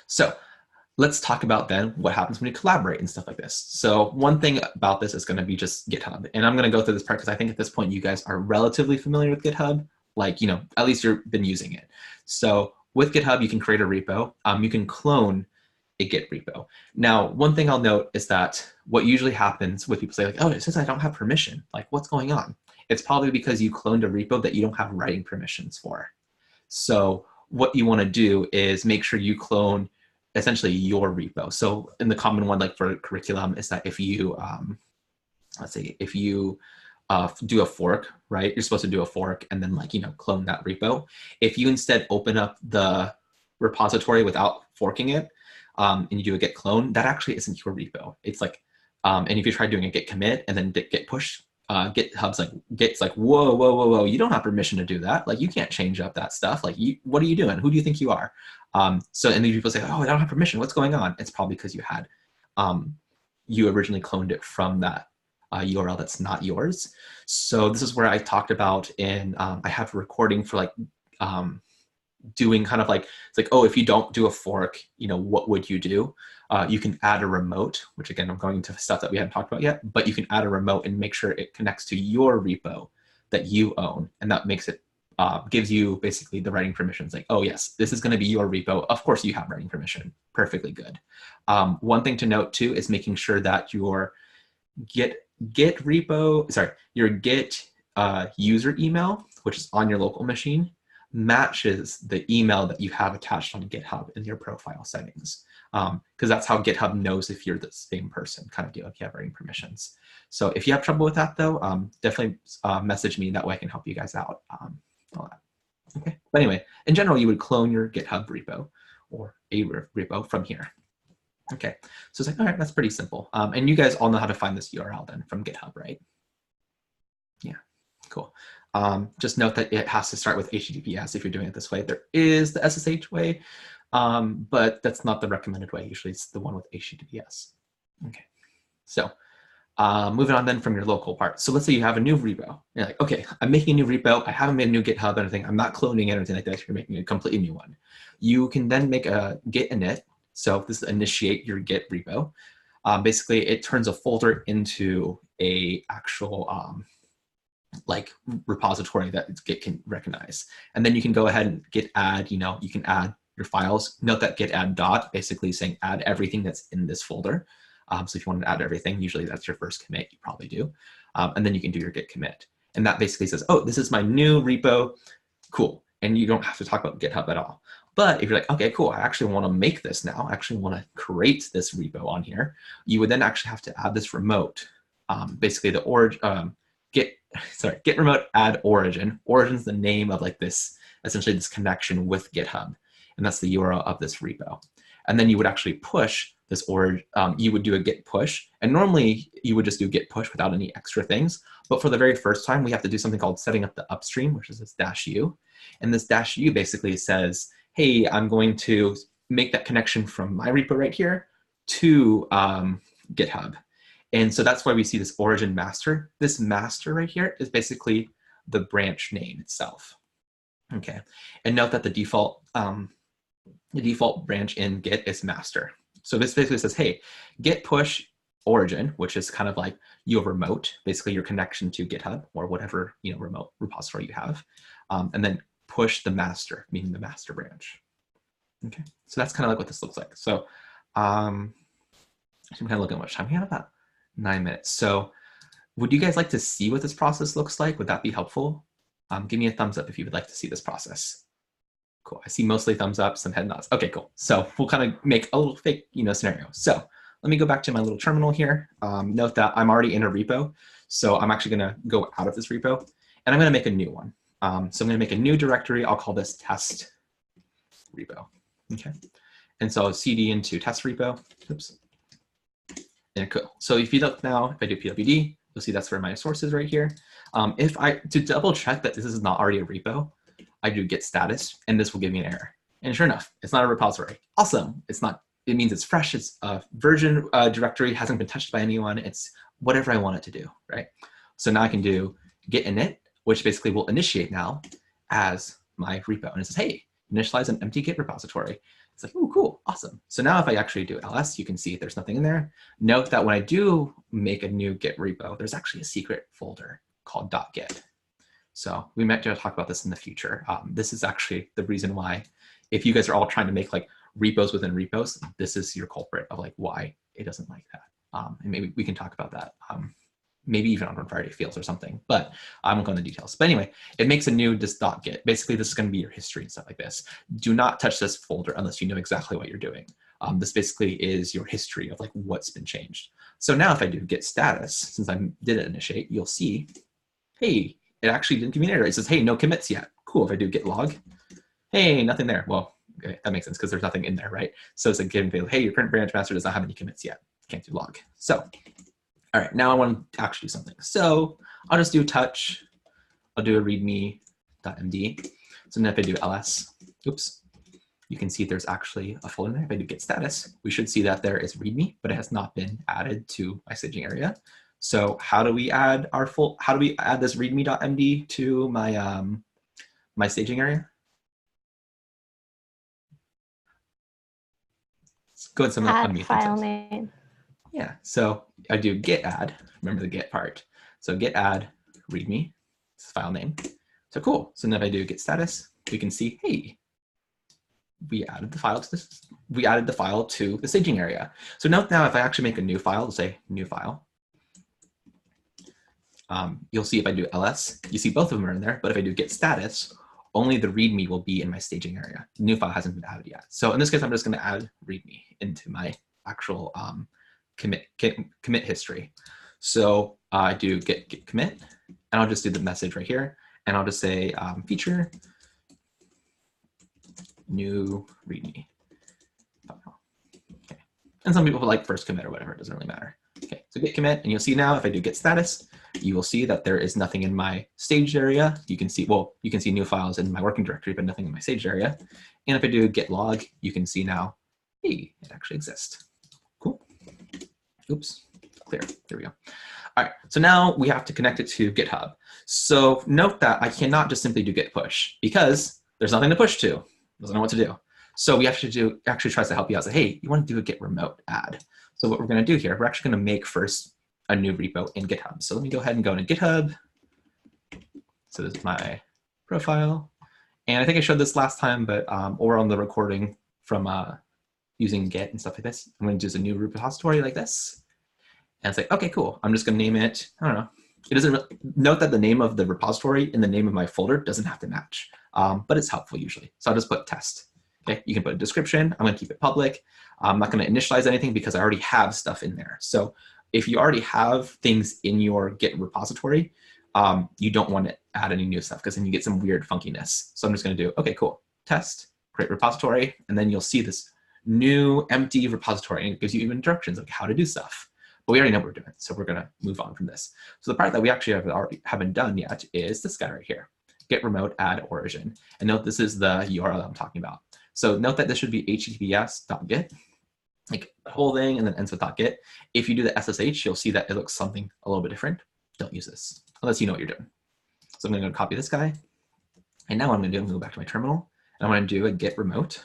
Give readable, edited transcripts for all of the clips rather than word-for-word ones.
So let's talk about then what happens when you collaborate and stuff like this. So one thing about this is going to be just GitHub. And I'm going to go through this part because I think at this point you guys are relatively familiar with GitHub. Like, you know, at least you've been using it. So with GitHub, you can create a repo. You can clone a Git repo. Now, one thing I'll note is that what usually happens with people say like, oh, it says I don't have permission. Like, what's going on? It's probably because you cloned a repo that you don't have writing permissions for. So what you want to do is make sure you clone essentially your repo. So in the common one, like for curriculum, is that if you, let's say, if you do a fork, right? You're supposed to do a fork and then like, you know, clone that repo. If you instead open up the repository without forking it, and you do a git clone, that actually isn't your repo. It's like, and if you try doing a git commit and then git push, GitHub's like, Git's like, whoa, whoa, whoa, whoa, you don't have permission to do that. Like, you can't change up that stuff. Like, what are you doing? Who do you think you are? So, and then people say, oh, I don't have permission. What's going on? It's probably because you had, you originally cloned it from that URL that's not yours. So this is where I talked about in, I have a recording for like, doing kind of like, it's like, oh, if you don't do a fork, you know, what would you do? You can add a remote, which again, I'm going into stuff that we haven't talked about yet, but you can add a remote and make sure it connects to your repo that you own. And that makes it, gives you basically the writing permissions like, oh yes, this is gonna be your repo. Of course you have writing permission, perfectly good. One thing to note too is making sure that your Git repo, sorry, your Git user email, which is on your local machine, matches the email that you have attached on GitHub in your profile settings. Because that's how GitHub knows if you're the same person, kind of deal, if you have writing permissions. So if you have trouble with that though, definitely message me, that way I can help you guys out. All that. Okay, but anyway, in general, you would clone your GitHub repo or a repo from here. Okay, so it's like, all right, that's pretty simple. And you guys all know how to find this URL then from GitHub, right? Yeah, cool. Just note that it has to start with HTTPS if you're doing it this way. There is the SSH way, but that's not the recommended way. Usually it's the one with HTTPS. Okay, so moving on then from your local part. So let's say you have a new repo. You're like, okay, I'm making a new repo. I haven't made a new GitHub or anything. I'm not cloning it or anything like that. You're making a completely new one. You can then make a git init. So this is initiate your Git repo. Basically, it turns a folder into a actual like repository that Git can recognize. And then you can go ahead and git add, you know, you can add your files. Note that git add dot basically saying add everything that's in this folder. So if you want to add everything, usually that's your first commit, you probably do. And then you can do your git commit. And that basically says, oh, this is my new repo, cool. And you don't have to talk about GitHub at all. But if you're like, okay, cool, I actually want to make this now, I actually want to create this repo on here, you would then actually have to add this remote. Basically the origin, Git Remote Add origin. Origin is the name of like this, essentially this connection with GitHub. And that's the URL of this repo. And then you would actually push this origin, you would do a git push. And normally you would just do git push without any extra things. But for the very first time, we have to do something called setting up the upstream, which is this -u. And this -u basically says, hey, I'm going to make that connection from my repo right here to GitHub. And so that's why we see this origin master. This master right here is basically the branch name itself. Okay, and note that the default branch in Git is master. So this basically says, hey, git push origin, which is kind of like your remote, basically your connection to GitHub or whatever, you know, remote repository you have, and then push the master, meaning the master branch. Okay, so that's kind of like what this looks like. So I'm kind of looking at how much time we have, about 9 minutes. So would you guys like to see what this process looks like? Would that be helpful? Give me a thumbs up if you would like to see this process. Cool, I see mostly thumbs up, some head nods. Okay, cool. So we'll kind of make a little fake, you know, scenario. So let me go back to my little terminal here. Note that I'm already in a repo. So I'm actually gonna go out of this repo and I'm gonna make a new one. So I'm gonna make a new directory. I'll call this test repo, okay? And so cd into test repo, oops. And cool. So if you look now, if I do pwd, you'll see that's where my source is right here. To double check that this is not already a repo, I do git status, and this will give me an error. And sure enough, it's not a repository. Awesome. It's not, it means it's fresh. It's a version directory, hasn't been touched by anyone. It's whatever I want it to do, right? So now I can do git init, which basically will initiate now as my repo. And it says, hey, initialize an empty Git repository. It's like, oh, cool, awesome. So now if I actually do ls, you can see there's nothing in there. Note that when I do make a new Git repo, there's actually a secret folder called .git. So we might talk about this in the future. This is actually the reason why, if you guys are all trying to make like repos within repos, this is your culprit of like why it doesn't like that. And maybe we can talk about that. Maybe even on Friday Fields or something, but I won't go into details. But anyway, it makes a new .git. Basically, this is going to be your history and stuff like this. Do not touch this folder unless you know exactly what you're doing. This basically is your history of like what's been changed. So now if I do git status, since I did it initiate, you'll see, hey, it actually didn't give me an error. It says, hey, no commits yet. Cool. If I do git log, hey, nothing there. Well, okay, that makes sense because there's nothing in there, right? So it's like giving fail, hey, your current branch master does not have any commits yet. Can't do log. So all right, now I want to actually do something. So I'll just do touch. I'll do a readme.md. So then if I do ls, oops, you can see there's actually a folder there. If I do git status, we should see that there is readme, but it has not been added to my staging area. So how do we add this readme.md to my my staging area? Let's go ahead and add file name. Yeah, so I do git add, remember the git part. So git add readme, it's the file name. So cool, so now if I do git status, we can see, hey, we added the file to this, we added the file to the staging area. So note now if I actually make a new file, let's say new file, you'll see if I do ls, you see both of them are in there, but if I do git status, only the readme will be in my staging area. The new file hasn't been added yet. So in this case, I'm just gonna add readme into my actual commit history. So I do git commit, and I'll just do the message right here, and I'll just say feature new readme file. Okay. And some people like first commit or whatever, it doesn't really matter. Okay, so git commit, and you'll see now if I do git status, you will see that there is nothing in my staged area. You can see, well, you can see new files in my working directory, but nothing in my staged area. And if I do git log, you can see now, hey, it actually exists. Cool. Oops, clear, there we go. All right, so now we have to connect it to GitHub. So note that I cannot just simply do git push because there's nothing to push to, doesn't know what to do. So we have to do, actually tries to help you out, say, hey, you want to do a Git Remote Add. So what we're gonna do here, we're actually gonna make first a new repo in GitHub. So let me go ahead and go into GitHub. So this is my profile. And I think I showed this last time, but or on the recording from using Git and stuff like this. I'm going to use a new repository like this. And it's like, okay, cool. I'm just going to name it, I don't know. It doesn't really, note that the name of the repository and the name of my folder doesn't have to match, but it's helpful usually. So I'll just put test. Okay, you can put a description. I'm going to keep it public. I'm not going to initialize anything because I already have stuff in there. So if you already have things in your Git repository, you don't want to add any new stuff because then you get some weird funkiness. So I'm just going to do, okay, cool, test, create repository, and then you'll see this new empty repository, and it gives you even directions like how to do stuff. But we already know what we're doing, so we're going to move on from this. So the part that we actually haven't done yet is this guy right here, Git Remote Add Origin. And note this is the URL that I'm talking about. So note that this should be https.git, like the whole thing, and then ends with .git. If you do the SSH, you'll see that it looks something a little bit different. Don't use this unless you know what you're doing. So I'm going to go copy this guy. And now what I'm going to do, I'm going to go back to my terminal, and I'm going to do a git remote.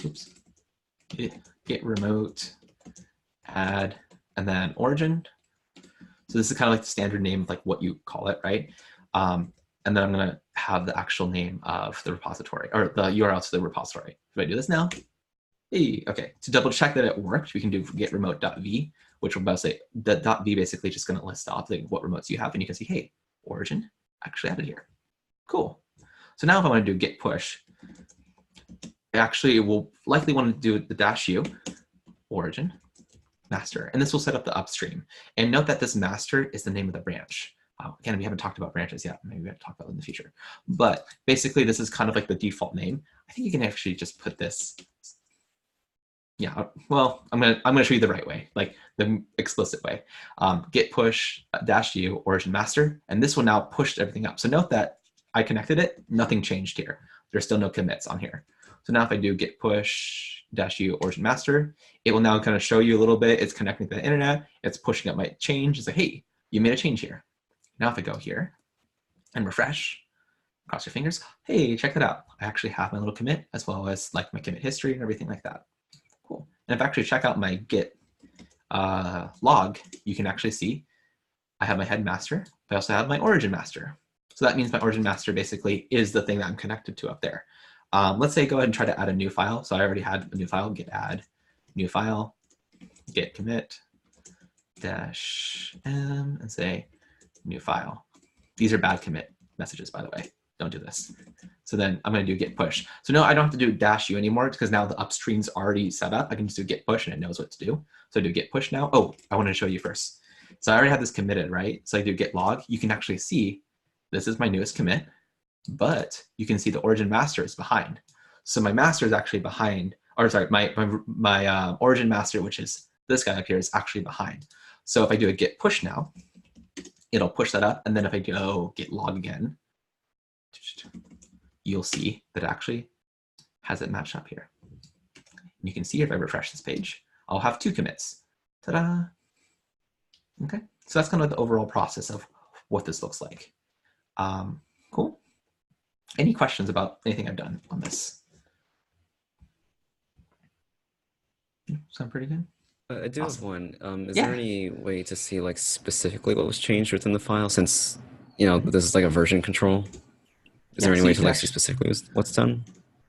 Oops. Git remote add, and then origin. So this is kind of like the standard name of like what you call it, right? And then I'm going to have the actual name of the repository, or the URL to the repository. If I do this now, hey, okay. To double check that it worked, we can do git remote.v, which will say the .v basically just going to list off like what remotes you have, and you can see, hey, origin actually added here. Cool. So now if I want to do git push, actually we'll likely want to do the -u origin master, and this will set up the upstream. And note that this master is the name of the branch. Again, we haven't talked about branches yet. Maybe we have to talk about it in the future. But basically, this is kind of like the default name. I think you can actually just put this. Yeah, well, I'm gonna show you the right way, like the explicit way. Git push -u origin master, and this will now push everything up. So note that I connected it, nothing changed here. There's still no commits on here. So now if I do git push -u origin master, it will now kind of show you a little bit. It's connecting to the internet. It's pushing up my change. It's like, hey, you made a change here. Now if I go here and refresh, cross your fingers. Hey, check that out. I actually have my little commit as well as like my commit history and everything like that. Cool. And if I actually check out my Git log, you can actually see I have my head master, but I also have my origin master. So that means my origin master basically is the thing that I'm connected to up there. Let's say go ahead and try to add a new file. So I already had a new file, git add, new file, git commit, -m, and say new file. These are bad commit messages, by the way. Don't do this. So then I'm going to do git push. So no, I don't have to do -u anymore because now the upstream's already set up. I can just do git push and it knows what to do. So I do git push now. Oh, I want to show you first. So I already have this committed, right? So I do git log. You can actually see this is my newest commit, but you can see the origin master is behind. So my master is actually behind, or sorry, my origin master, which is this guy up here, is actually behind. So if I do a git push now, it'll push that up. And then if I go git log again, you'll see that it actually has it matched up here. And you can see if I refresh this page, I'll have 2 commits. Ta-da! Okay, so that's kind of the overall process of what this looks like. Cool. Any questions about anything I've done on this? Sound pretty good? I do Awesome. have one. Is Yeah. there any way to see like specifically what was changed within the file since, you know, this is like a version control? Is Yeah, there any so way you to can like see actually, specifically what's done?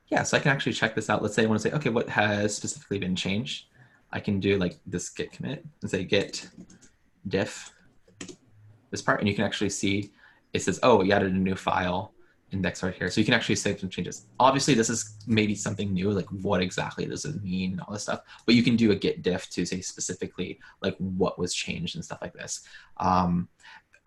yeah, so I can actually check this out. Let's say I want to say, okay, what has specifically been changed? I can do like this git commit and say git diff, this part, and you can actually see it says, oh, you added a new file index right here. So you can actually save some changes. Obviously, this is maybe something new, like what exactly does it mean and all this stuff, but you can do a git diff to say specifically like what was changed and stuff like this.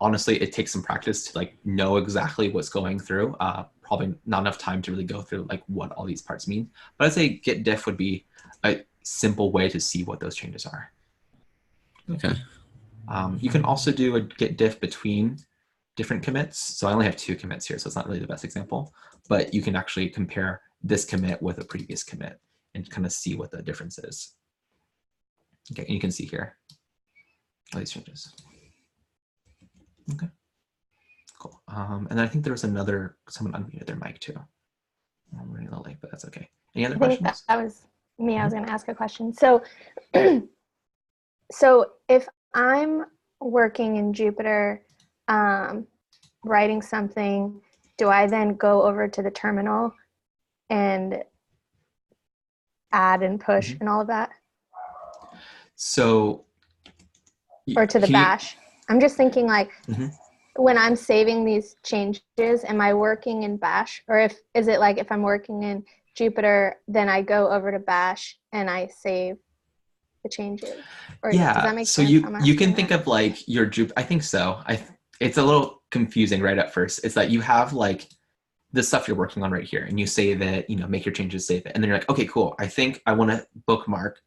Honestly, it takes some practice to like know exactly what's going through. Probably not enough time to really go through like what all these parts mean, but I'd say git diff would be a simple way to see what those changes are. Okay. You can also do a git diff between different commits. So I only have 2 commits here, so it's not really the best example, but you can actually compare this commit with a previous commit and kind of see what the difference is. Okay, and you can see here all these changes. Okay, cool. And then I think there was someone unmuted their mic too. I'm running a little late, but that's okay. Any other I think questions? that was me. I was going to ask a question. So, so if I'm working in Jupyter, writing something, do I then go over to the terminal and add and push and all of that? So, or to the bash? I'm just thinking like, when I'm saving these changes, am I working in bash? Or is it like if I'm working in Jupyter, then I go over to bash and I save the changes? Or yeah, does that make so sense? you can think of like your Jupyter, I think so. It's a little confusing right at first. It's that you have like the stuff you're working on right here and you save it, you know, make your changes, save it. And then you're like, okay, cool. I think I want to bookmark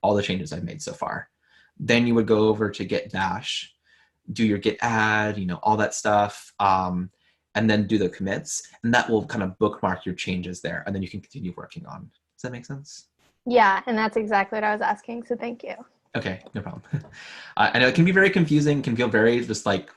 all the changes I've made so far. Then you would go over to git bash, do your git add, you know, all that stuff, and then do the commits, and that will kind of bookmark your changes there, and then you can continue working on. Does that make sense? Yeah, and that's exactly what I was asking, so thank you. Okay, no problem. I know it can be very confusing, can feel very just like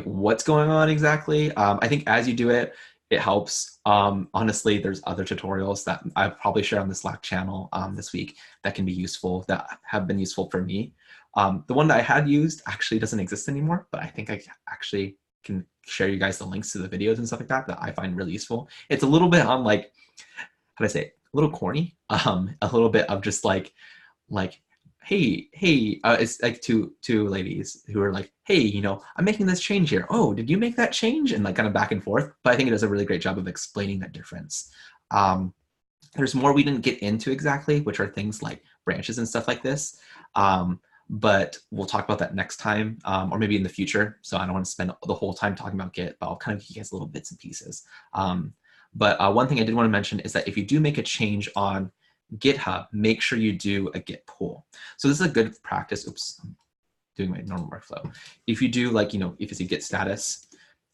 what's going on exactly. I think as you do it, it helps. Honestly, there's other tutorials that I'll probably share on the Slack channel this week that can be useful, that have been useful for me. The one that I had used actually doesn't exist anymore, but I think I actually can share you guys the links to the videos and stuff like that I find really useful. It's a little bit on like, how do I say it? A little corny, a little bit of just like, hey, it's like two ladies who are like, hey, you know, I'm making this change here. Oh, did you make that change? And like kind of back and forth. But I think it does a really great job of explaining that difference. There's more we didn't get into exactly, which are things like branches and stuff like this. But we'll talk about that next time, or maybe in the future. So I don't want to spend the whole time talking about Git, but I'll kind of give you guys little bits and pieces. But one thing I did want to mention is that if you do make a change on GitHub, make sure you do a Git pull. So this is a good practice. Oops, I'm doing my normal workflow. If you do like, you know, if you see Git status,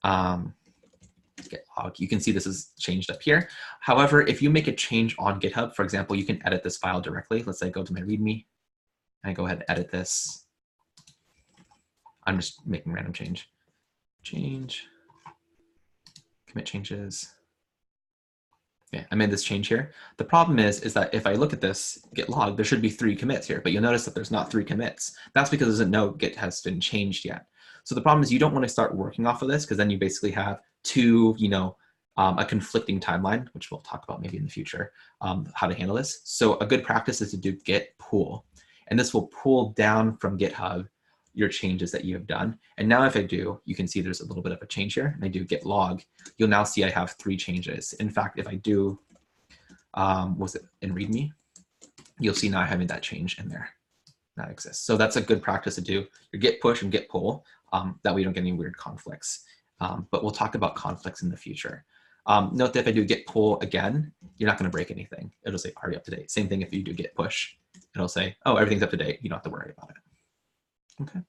Git log, you can see this is changed up here. However, if you make a change on GitHub, for example, you can edit this file directly. Let's say I go to my README and I go ahead and edit this. I'm just making random change. commit changes. Okay, I made this change here. The problem is that if I look at this git log, there should be 3 commits here, but you'll notice that there's not 3 commits. That's because it doesn't know Git has been changed yet. So the problem is you don't want to start working off of this because then you basically have 2, a conflicting timeline, which we'll talk about maybe in the future, how to handle this. So a good practice is to do git pull, and this will pull down from GitHub your changes that you have done. And now if I do, you can see there's a little bit of a change here, and I do git log, you'll now see I have 3 changes. In fact, if I do, was it in README, you'll see now I have made that change in there. That exists. So that's a good practice to do, your git push and git pull, that way you don't get any weird conflicts. But we'll talk about conflicts in the future. Note that if I do git pull again, you're not going to break anything. It'll say already up to date. Same thing if you do git push. It'll say, oh, everything's up to date. You don't have to worry about it. Okay.